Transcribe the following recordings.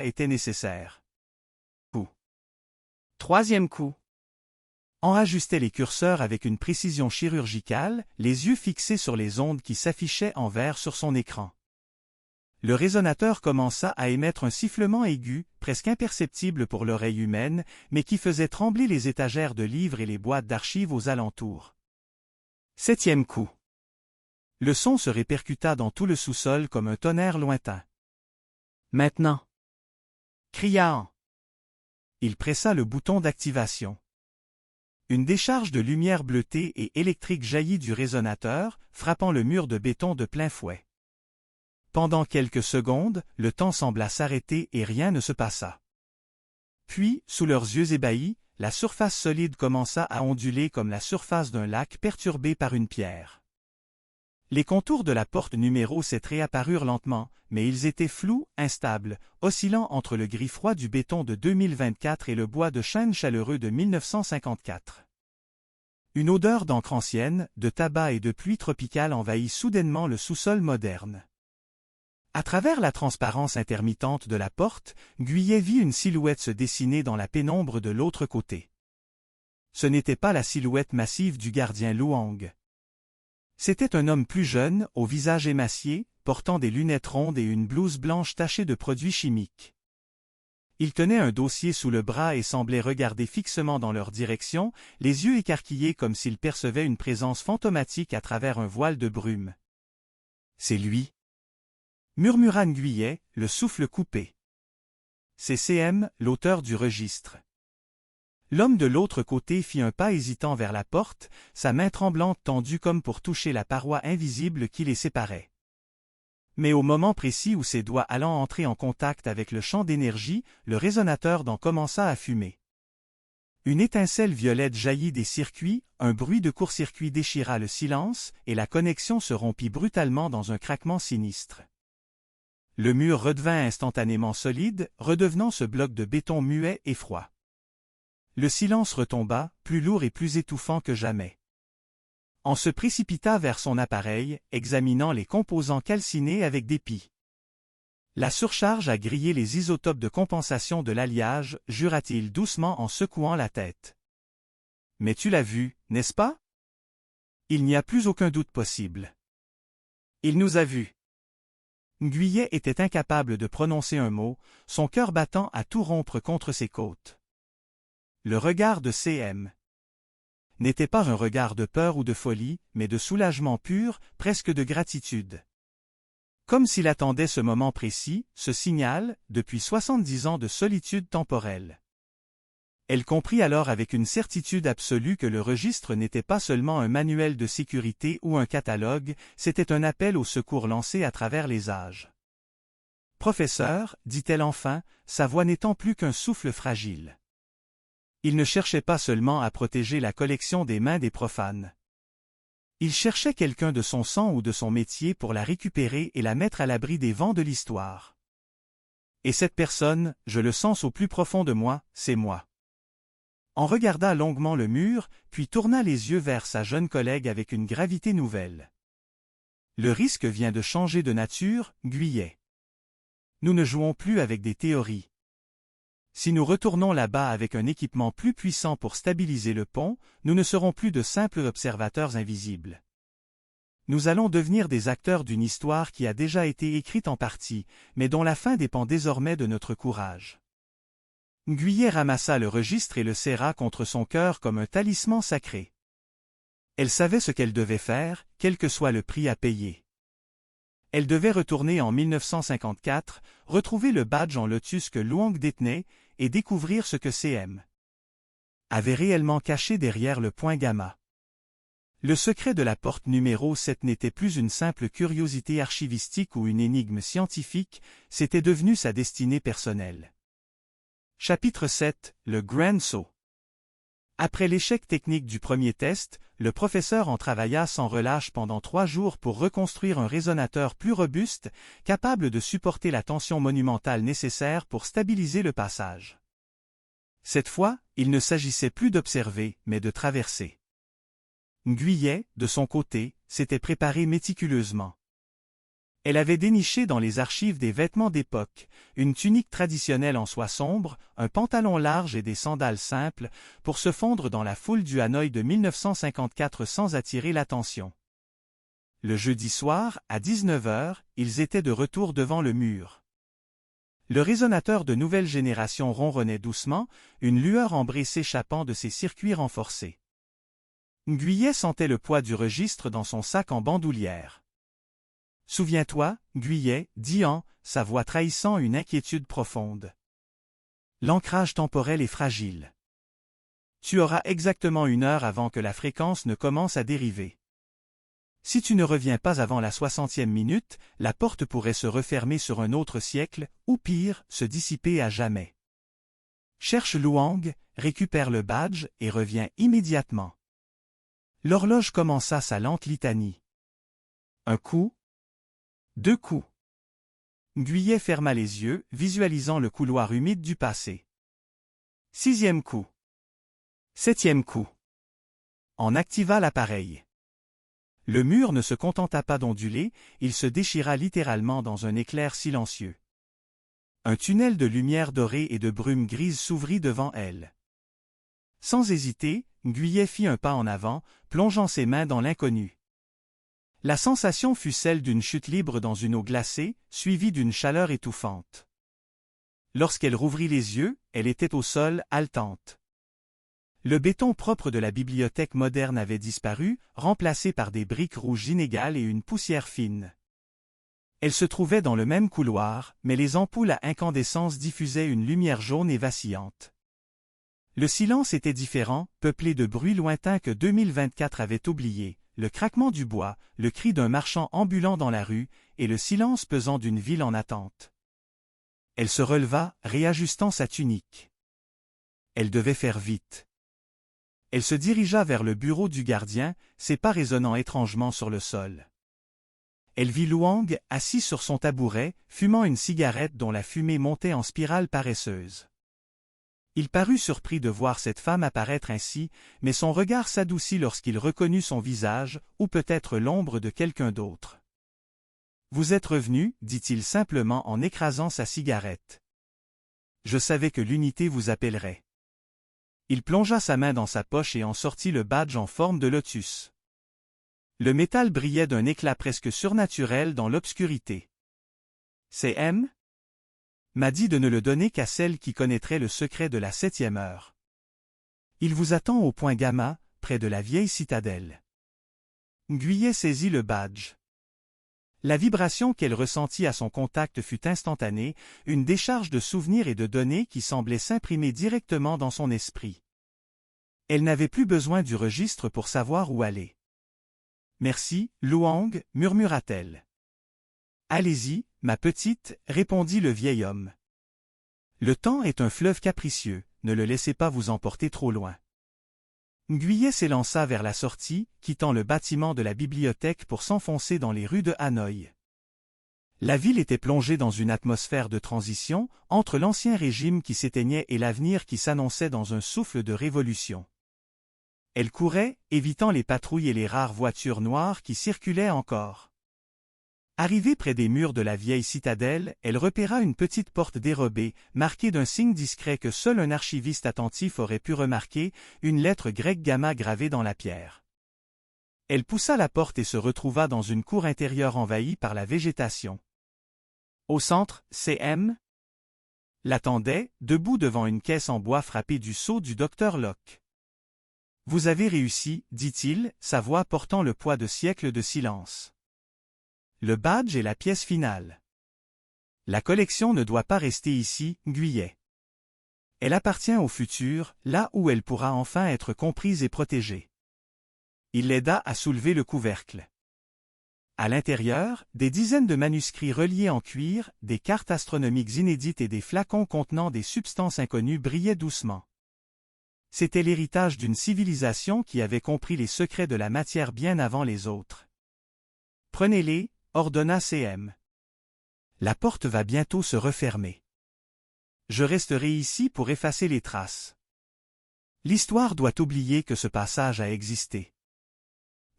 était nécessaire. Coup. Troisième coup. On ajustait les curseurs avec une précision chirurgicale, les yeux fixés sur les ondes qui s'affichaient en vert sur son écran. Le résonateur commença à émettre un sifflement aigu, presque imperceptible pour l'oreille humaine, mais qui faisait trembler les étagères de livres et les boîtes d'archives aux alentours. Septième coup. Le son se répercuta dans tout le sous-sol comme un tonnerre lointain. Maintenant. Cria-t-on. Il pressa le bouton d'activation. Une décharge de lumière bleutée et électrique jaillit du résonateur, frappant le mur de béton de plein fouet. Pendant quelques secondes, le temps sembla s'arrêter et rien ne se passa. Puis, sous leurs yeux ébahis, la surface solide commença à onduler comme la surface d'un lac perturbé par une pierre. Les contours de la porte numéro 7 réapparurent lentement, mais ils étaient flous, instables, oscillant entre le gris froid du béton de 2024 et le bois de chêne chaleureux de 1954. Une odeur d'encre ancienne, de tabac et de pluie tropicale envahit soudainement le sous-sol moderne. À travers la transparence intermittente de la porte, Guyet vit une silhouette se dessiner dans la pénombre de l'autre côté. Ce n'était pas la silhouette massive du gardien Luang. C'était un homme plus jeune, au visage émacié, portant des lunettes rondes et une blouse blanche tachée de produits chimiques. Il tenait un dossier sous le bras et semblait regarder fixement dans leur direction, les yeux écarquillés comme s'il percevait une présence fantomatique à travers un voile de brume. « C'est lui !» murmura Guyet, le souffle coupé. C'est CM, l'auteur du registre. L'homme de l'autre côté fit un pas hésitant vers la porte, sa main tremblante tendue comme pour toucher la paroi invisible qui les séparait. Mais au moment précis où ses doigts allant entrer en contact avec le champ d'énergie, le résonateur d'en commença à fumer. Une étincelle violette jaillit des circuits, un bruit de court-circuit déchira le silence, et la connexion se rompit brutalement dans un craquement sinistre. Le mur redevint instantanément solide, redevenant ce bloc de béton muet et froid. Le silence retomba, plus lourd et plus étouffant que jamais. On se précipita vers son appareil, examinant les composants calcinés avec dépit. La surcharge a grillé les isotopes de compensation de l'alliage, jura-t-il doucement en secouant la tête. Mais tu l'as vu, n'est-ce pas? Il n'y a plus aucun doute possible. Il nous a vus. Guyet était incapable de prononcer un mot, son cœur battant à tout rompre contre ses côtes. Le regard de CM n'était pas un regard de peur ou de folie, mais de soulagement pur, presque de gratitude. Comme s'il attendait ce moment précis, ce signal, depuis 70 ans de solitude temporelle. Elle comprit alors avec une certitude absolue que le registre n'était pas seulement un manuel de sécurité ou un catalogue, c'était un appel au secours lancé à travers les âges. « Professeur, dit-elle enfin, sa voix n'étant plus qu'un souffle fragile. Il ne cherchait pas seulement à protéger la collection des mains des profanes. Il cherchait quelqu'un de son sang ou de son métier pour la récupérer et la mettre à l'abri des vents de l'histoire. Et cette personne, je le sens au plus profond de moi, c'est moi. » On regarda longuement le mur, puis tourna les yeux vers sa jeune collègue avec une gravité nouvelle. Le risque vient de changer de nature, Guyet. Nous ne jouons plus avec des théories. Si nous retournons là-bas avec un équipement plus puissant pour stabiliser le pont, nous ne serons plus de simples observateurs invisibles. Nous allons devenir des acteurs d'une histoire qui a déjà été écrite en partie, mais dont la fin dépend désormais de notre courage. Guyet ramassa le registre et le serra contre son cœur comme un talisman sacré. Elle savait ce qu'elle devait faire, quel que soit le prix à payer. Elle devait retourner en 1954, retrouver le badge en lotus que Luang détenait, et découvrir ce que CM avait réellement caché derrière le point gamma. Le secret de la porte numéro 7 n'était plus une simple curiosité archivistique ou une énigme scientifique, c'était devenu sa destinée personnelle. Chapitre 7, le Grand Saut. Après l'échec technique du premier test, le professeur en travailla sans relâche pendant 3 jours pour reconstruire un résonateur plus robuste, capable de supporter la tension monumentale nécessaire pour stabiliser le passage. Cette fois, il ne s'agissait plus d'observer, mais de traverser. Guyet, de son côté, s'était préparé méticuleusement. Elle avait déniché dans les archives des vêtements d'époque, une tunique traditionnelle en soie sombre, un pantalon large et des sandales simples, pour se fondre dans la foule du Hanoï de 1954 sans attirer l'attention. Le jeudi soir, à 19 h, ils étaient de retour devant le mur. Le résonateur de nouvelle génération ronronnait doucement, une lueur ambrée s'échappant de ses circuits renforcés. Guyet sentait le poids du registre dans son sac en bandoulière. « Souviens-toi, Guyet, dit An, sa voix trahissant une inquiétude profonde. L'ancrage temporel est fragile. Tu auras exactement 1 heure avant que la fréquence ne commence à dériver. Si tu ne reviens pas avant la 60e minute, la porte pourrait se refermer sur un autre siècle, ou pire, se dissiper à jamais. Cherche Luang, récupère le badge et reviens immédiatement. » L'horloge commença sa lente litanie. 1 coup. 2 coups. Guyet ferma les yeux, visualisant le couloir humide du passé. 6e coup. 7e coup. On activa l'appareil. Le mur ne se contenta pas d'onduler, il se déchira littéralement dans un éclair silencieux. Un tunnel de lumière dorée et de brume grise s'ouvrit devant elle. Sans hésiter, Guyet fit un pas en avant, plongeant ses mains dans l'inconnu. La sensation fut celle d'une chute libre dans une eau glacée, suivie d'une chaleur étouffante. Lorsqu'elle rouvrit les yeux, elle était au sol, haletante. Le béton propre de la bibliothèque moderne avait disparu, remplacé par des briques rouges inégales et une poussière fine. Elle se trouvait dans le même couloir, mais les ampoules à incandescence diffusaient une lumière jaune et vacillante. Le silence était différent, peuplé de bruits lointains que 2024 avait oubliés, le craquement du bois, le cri d'un marchand ambulant dans la rue, et le silence pesant d'une ville en attente. Elle se releva, réajustant sa tunique. Elle devait faire vite. Elle se dirigea vers le bureau du gardien, ses pas résonnant étrangement sur le sol. Elle vit Luang, assis sur son tabouret, fumant une cigarette dont la fumée montait en spirale paresseuse. Il parut surpris de voir cette femme apparaître ainsi, mais son regard s'adoucit lorsqu'il reconnut son visage, ou peut-être l'ombre de quelqu'un d'autre. « Vous êtes revenu, dit-il simplement en écrasant sa cigarette. Je savais que l'unité vous appellerait. » Il plongea sa main dans sa poche et en sortit le badge en forme de lotus. Le métal brillait d'un éclat presque surnaturel dans l'obscurité. « C'est M ? M'a dit de ne le donner qu'à celle qui connaîtrait le secret de la 7e heure. Il vous attend au point Gamma, près de la vieille citadelle. » Guyet saisit le badge. La vibration qu'elle ressentit à son contact fut instantanée, une décharge de souvenirs et de données qui semblait s'imprimer directement dans son esprit. Elle n'avait plus besoin du registre pour savoir où aller. « Merci, Luang, murmura-t-elle. « Allez-y, ma petite, répondit le vieil homme. Le temps est un fleuve capricieux, ne le laissez pas vous emporter trop loin. Guyet s'élança vers la sortie, quittant le bâtiment de la bibliothèque pour s'enfoncer dans les rues de Hanoï. La ville était plongée dans une atmosphère de transition, entre l'ancien régime qui s'éteignait et l'avenir qui s'annonçait dans un souffle de révolution. Elle courait, évitant les patrouilles et les rares voitures noires qui circulaient encore. Arrivée près des murs de la vieille citadelle, elle repéra une petite porte dérobée, marquée d'un signe discret que seul un archiviste attentif aurait pu remarquer, une lettre grecque gamma gravée dans la pierre. Elle poussa la porte et se retrouva dans une cour intérieure envahie par la végétation. Au centre, C.M. l'attendait, debout devant une caisse en bois frappée du sceau du docteur Locke. « Vous avez réussi, dit-il, sa voix portant le poids de siècles de silence. Le badge est la pièce finale. La collection ne doit pas rester ici, Guyet. Elle appartient au futur, là où elle pourra enfin être comprise et protégée. » Il l'aida à soulever le couvercle. À l'intérieur, des dizaines de manuscrits reliés en cuir, des cartes astronomiques inédites et des flacons contenant des substances inconnues brillaient doucement. C'était l'héritage d'une civilisation qui avait compris les secrets de la matière bien avant les autres. « Prenez-les, ordonna C.M. La porte va bientôt se refermer. Je resterai ici pour effacer les traces. L'histoire doit oublier que ce passage a existé.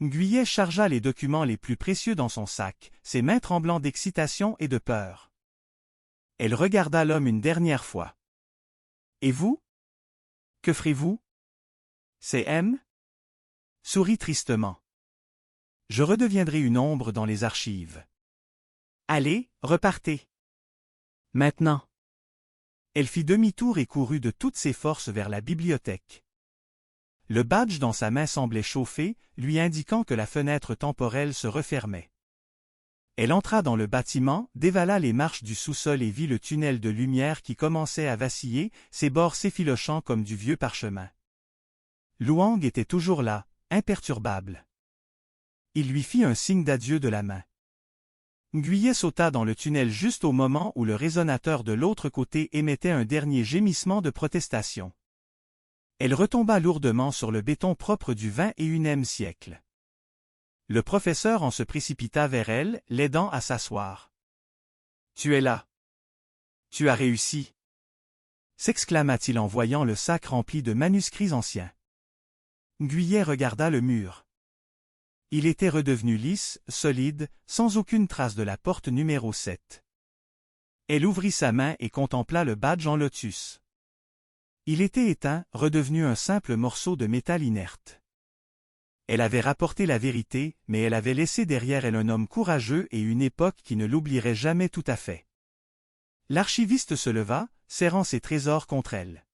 Guyet chargea les documents les plus précieux dans son sac, ses mains tremblant d'excitation et de peur. Elle regarda l'homme une dernière fois. « Et vous? Que ferez-vous? » C'est M? Sourit tristement. « Je redeviendrai une ombre dans les archives. » Allez, repartez. Maintenant. Elle fit demi-tour et courut de toutes ses forces vers la bibliothèque. Le badge dans sa main semblait chauffer, lui indiquant que la fenêtre temporelle se refermait. Elle entra dans le bâtiment, dévala les marches du sous-sol et vit le tunnel de lumière qui commençait à vaciller, ses bords s'effilochant comme du vieux parchemin. Luang était toujours là, imperturbable. Il lui fit un signe d'adieu de la main. Guyet sauta dans le tunnel juste au moment où le résonateur de l'autre côté émettait un dernier gémissement de protestation. Elle retomba lourdement sur le béton propre du XXIe siècle. Le professeur en se précipita vers elle, l'aidant à s'asseoir. « Tu es là. Tu as réussi. » s'exclama-t-il en voyant le sac rempli de manuscrits anciens. Guyet regarda le mur. Il était redevenu lisse, solide, sans aucune trace de la porte numéro 7. Elle ouvrit sa main et contempla le badge en lotus. Il était éteint, redevenu un simple morceau de métal inerte. Elle avait rapporté la vérité, mais elle avait laissé derrière elle un homme courageux et une époque qui ne l'oublierait jamais tout à fait. L'archiviste se leva, serrant ses trésors contre elle.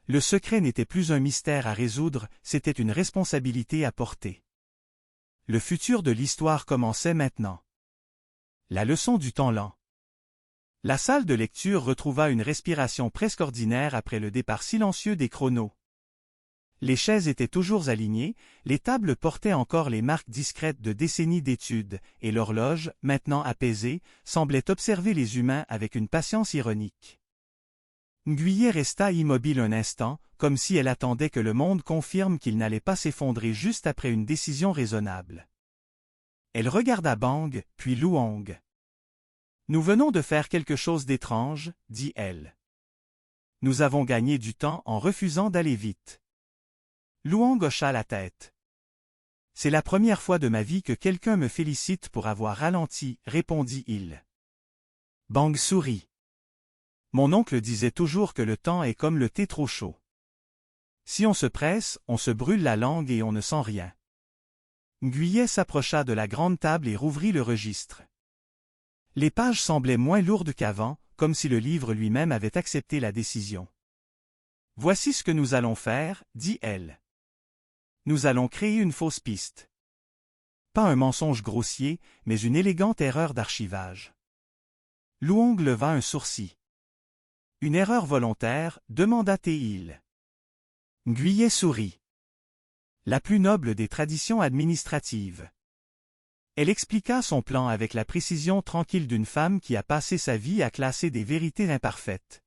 Le secret n'était plus un mystère à résoudre, c'était une responsabilité à porter. Le futur de l'histoire commençait maintenant. La leçon du temps lent. La salle de lecture retrouva une respiration presque ordinaire après le départ silencieux des chronos. Les chaises étaient toujours alignées, les tables portaient encore les marques discrètes de décennies d'études, et l'horloge, maintenant apaisée, semblait observer les humains avec une patience ironique. Guyet resta immobile un instant, comme si elle attendait que le monde confirme qu'il n'allait pas s'effondrer juste après une décision raisonnable. Elle regarda Bang, puis Luang. « Nous venons de faire quelque chose d'étrange, dit-elle. Nous avons gagné du temps en refusant d'aller vite. » Luang hocha la tête. « C'est la première fois de ma vie que quelqu'un me félicite pour avoir ralenti, répondit-il. Bang sourit. Mon oncle disait toujours que le temps est comme le thé trop chaud. Si on se presse, on se brûle la langue et on ne sent rien. Guyet s'approcha de la grande table et rouvrit le registre. Les pages semblaient moins lourdes qu'avant, comme si le livre lui-même avait accepté la décision. « Voici ce que nous allons faire, dit-elle. Nous allons créer une fausse piste. Pas un mensonge grossier, mais une élégante erreur d'archivage. » Luang leva un sourcil. « Une erreur volontaire, demanda-t-il. Guyet sourit. La plus noble des traditions administratives. Elle expliqua son plan avec la précision tranquille d'une femme qui a passé sa vie à classer des vérités imparfaites.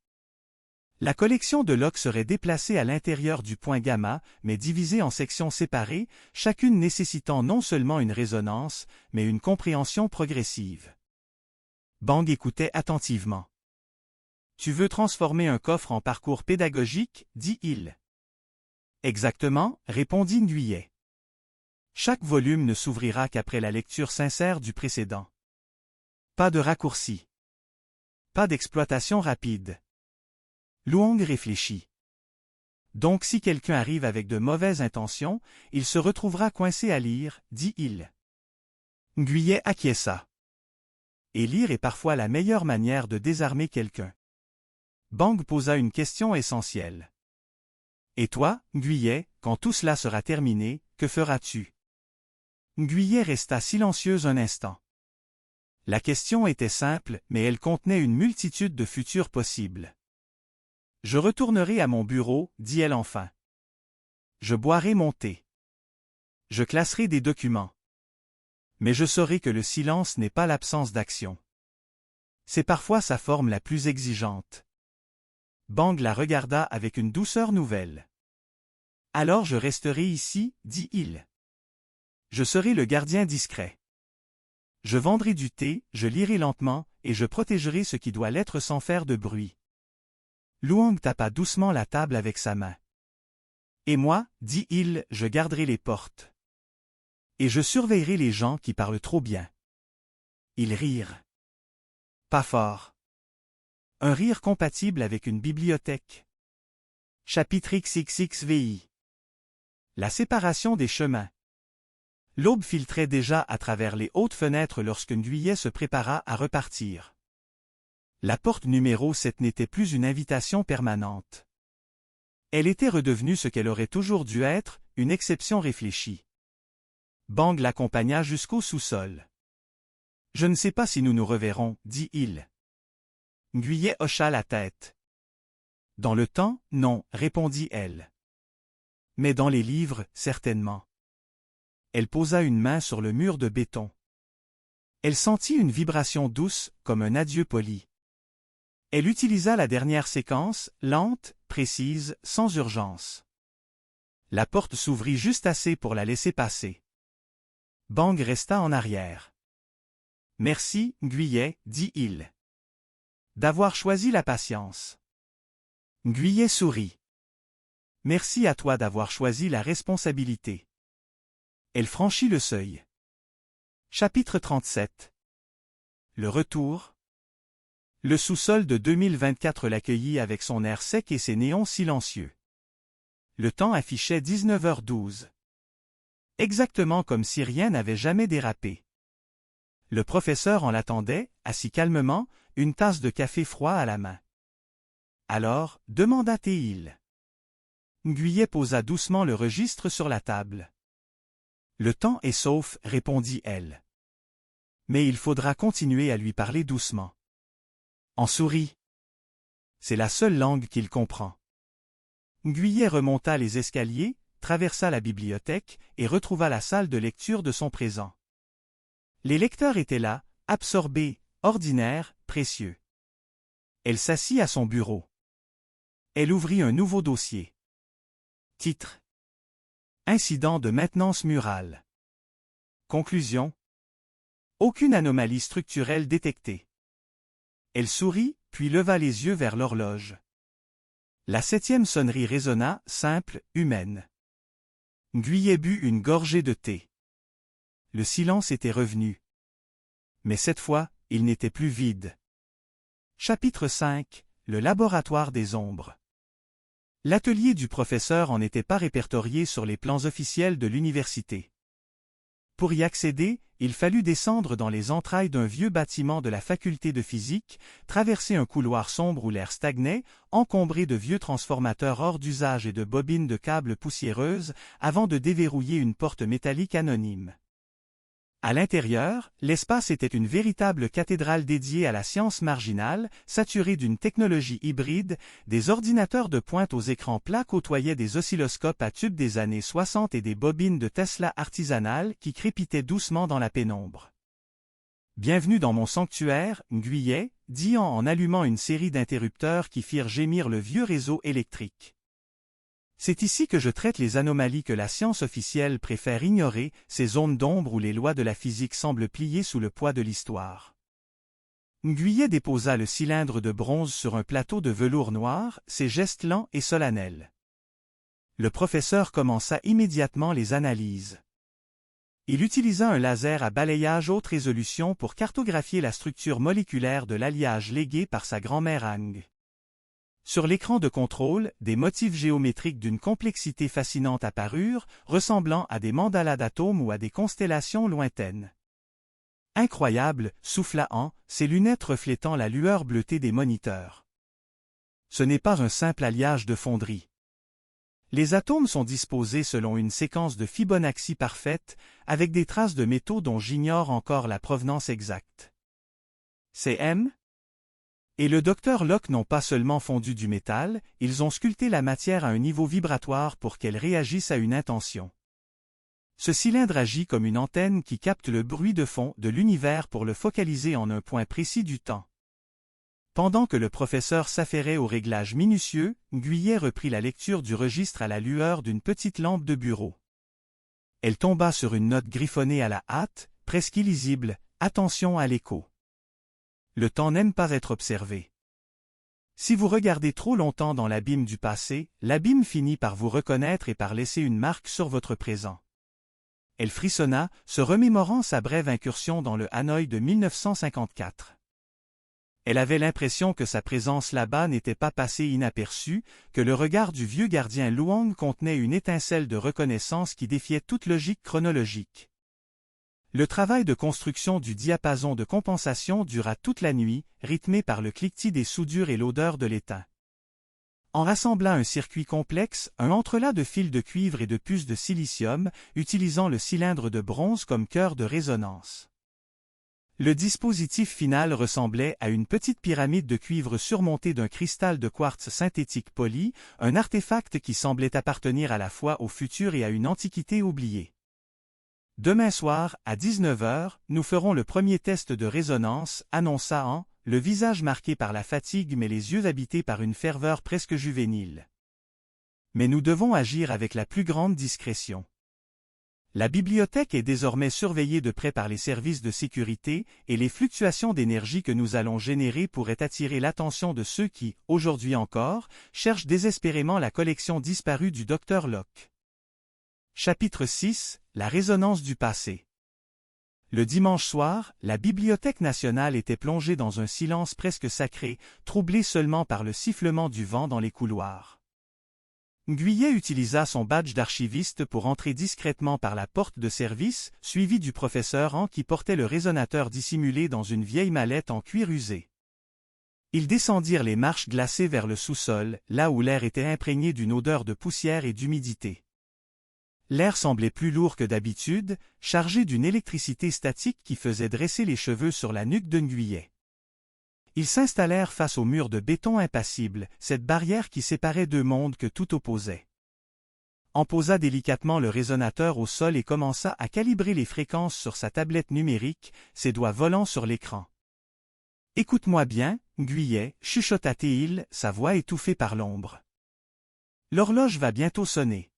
La collection de logs serait déplacée à l'intérieur du point gamma, mais divisée en sections séparées, chacune nécessitant non seulement une résonance, mais une compréhension progressive. Bang écoutait attentivement. « Tu veux transformer un coffre en parcours pédagogique, dit-il. » Exactement, répondit Guyet. Chaque volume ne s'ouvrira qu'après la lecture sincère du précédent. Pas de raccourci. Pas d'exploitation rapide. Luang réfléchit. Donc si quelqu'un arrive avec de mauvaises intentions, il se retrouvera coincé à lire, dit-il. Guyet acquiesça. Et lire est parfois la meilleure manière de désarmer quelqu'un. Bang posa une question essentielle. Et toi, Guyet, quand tout cela sera terminé, que feras-tu? Guyet resta silencieuse un instant. La question était simple, mais elle contenait une multitude de futurs possibles. Je retournerai à mon bureau, dit-elle enfin. Je boirai mon thé. Je classerai des documents. Mais je saurai que le silence n'est pas l'absence d'action. C'est parfois sa forme la plus exigeante. Bang la regarda avec une douceur nouvelle. Alors je resterai ici, dit-il. Je serai le gardien discret. Je vendrai du thé, je lirai lentement, et je protégerai ce qui doit l'être sans faire de bruit. Luang tapa doucement la table avec sa main. Et moi, dit-il, je garderai les portes. Et je surveillerai les gens qui parlent trop bien. » Ils rirent. Pas fort. Un rire compatible avec une bibliothèque. Chapitre XXXVI. La séparation des chemins. L'aube filtrait déjà à travers les hautes fenêtres lorsque Nguyen se prépara à repartir. La porte numéro 7 n'était plus une invitation permanente. Elle était redevenue ce qu'elle aurait toujours dû être, une exception réfléchie. Bang l'accompagna jusqu'au sous-sol. « Je ne sais pas si nous nous reverrons, dit-il. » Nguyen hocha la tête. « Dans le temps, non, répondit-elle. Mais dans les livres, certainement. » Elle posa une main sur le mur de béton. Elle sentit une vibration douce, comme un adieu poli. Elle utilisa la dernière séquence, lente, précise, sans urgence. La porte s'ouvrit juste assez pour la laisser passer. Bang resta en arrière. « Merci, Nguyen, dit-il. D'avoir choisi la patience. » Nguyen sourit. « Merci à toi d'avoir choisi la responsabilité. » Elle franchit le seuil. Chapitre 37. Le retour. Le sous-sol de 2024 l'accueillit avec son air sec et ses néons silencieux. Le temps affichait 19h12. Exactement comme si rien n'avait jamais dérapé. Le professeur en l'attendait, assis calmement, une tasse de café froid à la main. « Alors, demanda-t-il. » Nguyen posa doucement le registre sur la table. « Le temps est sauf, répondit-elle. Mais il faudra continuer à lui parler doucement. » En sourit. C'est la seule langue qu'il comprend. Nguyen remonta les escaliers, traversa la bibliothèque et retrouva la salle de lecture de son présent. Les lecteurs étaient là, absorbés, ordinaires, précieux. Elle s'assit à son bureau. Elle ouvrit un nouveau dossier. Titre. Incident de maintenance murale. Conclusion. Aucune anomalie structurelle détectée. Elle sourit, puis leva les yeux vers l'horloge. La 7e sonnerie résonna, simple, humaine. Nguyen but une gorgée de thé. Le silence était revenu. Mais cette fois, il n'était plus vide. Chapitre 5. Le laboratoire des ombres. L'atelier du professeur en n'était pas répertorié sur les plans officiels de l'université. Pour y accéder, il fallut descendre dans les entrailles d'un vieux bâtiment de la faculté de physique, traverser un couloir sombre où l'air stagnait, encombré de vieux transformateurs hors d'usage et de bobines de câbles poussiéreuses, avant de déverrouiller une porte métallique anonyme. À l'intérieur, l'espace était une véritable cathédrale dédiée à la science marginale, saturée d'une technologie hybride, des ordinateurs de pointe aux écrans plats côtoyaient des oscilloscopes à tubes des années 60 et des bobines de Tesla artisanales qui crépitaient doucement dans la pénombre. « Bienvenue dans mon sanctuaire, Nguyen, » dit en allumant une série d'interrupteurs qui firent gémir le vieux réseau électrique. C'est ici que je traite les anomalies que la science officielle préfère ignorer, ces zones d'ombre où les lois de la physique semblent plier sous le poids de l'histoire. Nguyen déposa le cylindre de bronze sur un plateau de velours noir, ses gestes lents et solennels. Le professeur commença immédiatement les analyses. Il utilisa un laser à balayage haute résolution pour cartographier la structure moléculaire de l'alliage légué par sa grand-mère Ang. Sur l'écran de contrôle, des motifs géométriques d'une complexité fascinante apparurent, ressemblant à des mandalas d'atomes ou à des constellations lointaines. Incroyable, souffla Han, ses lunettes reflétant la lueur bleutée des moniteurs. Ce n'est pas un simple alliage de fonderie. Les atomes sont disposés selon une séquence de Fibonacci parfaite, avec des traces de métaux dont j'ignore encore la provenance exacte. C'est M? Et le docteur Locke n'ont pas seulement fondu du métal, ils ont sculpté la matière à un niveau vibratoire pour qu'elle réagisse à une intention. Ce cylindre agit comme une antenne qui capte le bruit de fond de l'univers pour le focaliser en un point précis du temps. Pendant que le professeur s'affairait aux réglages minutieux, Nguyen reprit la lecture du registre à la lueur d'une petite lampe de bureau. Elle tomba sur une note griffonnée à la hâte, presque illisible, « Attention à l'écho ». Le temps n'aime pas être observé. Si vous regardez trop longtemps dans l'abîme du passé, l'abîme finit par vous reconnaître et par laisser une marque sur votre présent. Elle frissonna, se remémorant sa brève incursion dans le Hanoï de 1954. Elle avait l'impression que sa présence là-bas n'était pas passée inaperçue, que le regard du vieux gardien Luong contenait une étincelle de reconnaissance qui défiait toute logique chronologique. Le travail de construction du diapason de compensation dura toute la nuit, rythmé par le cliquetis des soudures et l'odeur de l'étain. En rassemblant un circuit complexe, un entrelac de fils de cuivre et de puces de silicium, utilisant le cylindre de bronze comme cœur de résonance. Le dispositif final ressemblait à une petite pyramide de cuivre surmontée d'un cristal de quartz synthétique poli, un artefact qui semblait appartenir à la fois au futur et à une antiquité oubliée. Demain soir, à 19h, nous ferons le premier test de résonance, annonça An, le visage marqué par la fatigue mais les yeux habités par une ferveur presque juvénile. Mais nous devons agir avec la plus grande discrétion. La bibliothèque est désormais surveillée de près par les services de sécurité et les fluctuations d'énergie que nous allons générer pourraient attirer l'attention de ceux qui, aujourd'hui encore, cherchent désespérément la collection disparue du Dr Locke. Chapitre 6 – La résonance du passé. Le dimanche soir, la Bibliothèque nationale était plongée dans un silence presque sacré, troublé seulement par le sifflement du vent dans les couloirs. Guyet utilisa son badge d'archiviste pour entrer discrètement par la porte de service, suivi du professeur An qui portait le résonateur dissimulé dans une vieille mallette en cuir usé. Ils descendirent les marches glacées vers le sous-sol, là où l'air était imprégné d'une odeur de poussière et d'humidité. L'air semblait plus lourd que d'habitude, chargé d'une électricité statique qui faisait dresser les cheveux sur la nuque de Guyet. Ils s'installèrent face au mur de béton impassible, cette barrière qui séparait deux mondes que tout opposait. On posa délicatement le résonateur au sol et commença à calibrer les fréquences sur sa tablette numérique, ses doigts volant sur l'écran. « Écoute-moi bien, Guyet, chuchota-t-il, sa voix étouffée par l'ombre. L'horloge va bientôt sonner.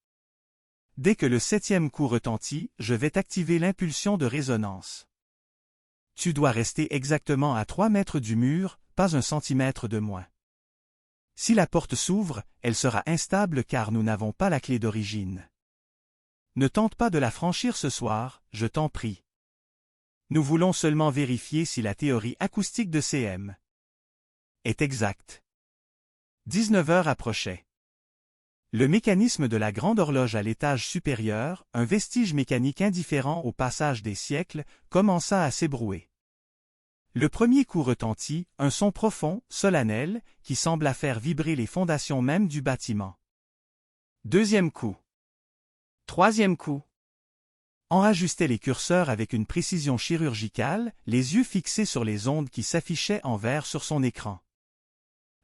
Dès que le 7e coup retentit, je vais activer l'impulsion de résonance. Tu dois rester exactement à 3 mètres du mur, pas 1 centimètre de moins. Si la porte s'ouvre, elle sera instable car nous n'avons pas la clé d'origine. Ne tente pas de la franchir ce soir, je t'en prie. Nous voulons seulement vérifier si la théorie acoustique de CM est exacte. 19h approchait. Le mécanisme de la grande horloge à l'étage supérieur, un vestige mécanique indifférent au passage des siècles, commença à s'ébrouer. Le premier coup retentit, un son profond, solennel, qui sembla faire vibrer les fondations mêmes du bâtiment. Deuxième coup. Troisième coup. On ajustait les curseurs avec une précision chirurgicale, les yeux fixés sur les ondes qui s'affichaient en vert sur son écran.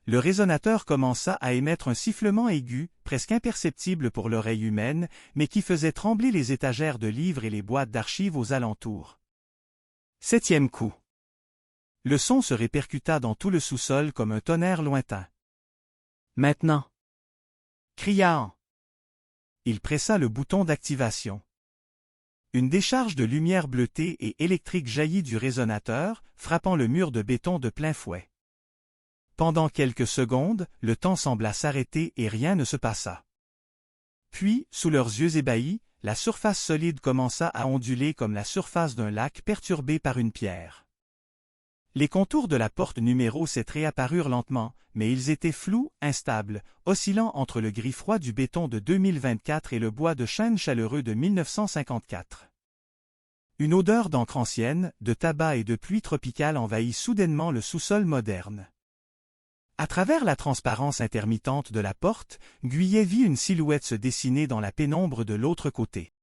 Le résonateur commença à émettre un sifflement aigu, presque imperceptible pour l'oreille humaine, mais qui faisait trembler les étagères de livres et les boîtes d'archives aux alentours. Septième coup. Le son se répercuta dans tout le sous-sol comme un tonnerre lointain. Maintenant. Cria An. Il pressa le bouton d'activation. Une décharge de lumière bleutée et électrique jaillit du résonateur, frappant le mur de béton de plein fouet. Pendant quelques secondes, le temps sembla s'arrêter et rien ne se passa. Puis, sous leurs yeux ébahis, la surface solide commença à onduler comme la surface d'un lac perturbé par une pierre. Les contours de la porte numéro 7 réapparurent lentement, mais ils étaient flous, instables, oscillant entre le gris froid du béton de 2024 et le bois de chêne chaleureux de 1954. Une odeur d'encre ancienne, de tabac et de pluie tropicale envahit soudainement le sous-sol moderne. À travers la transparence intermittente de la porte, Guyet vit une silhouette se dessiner dans la pénombre de l'autre côté.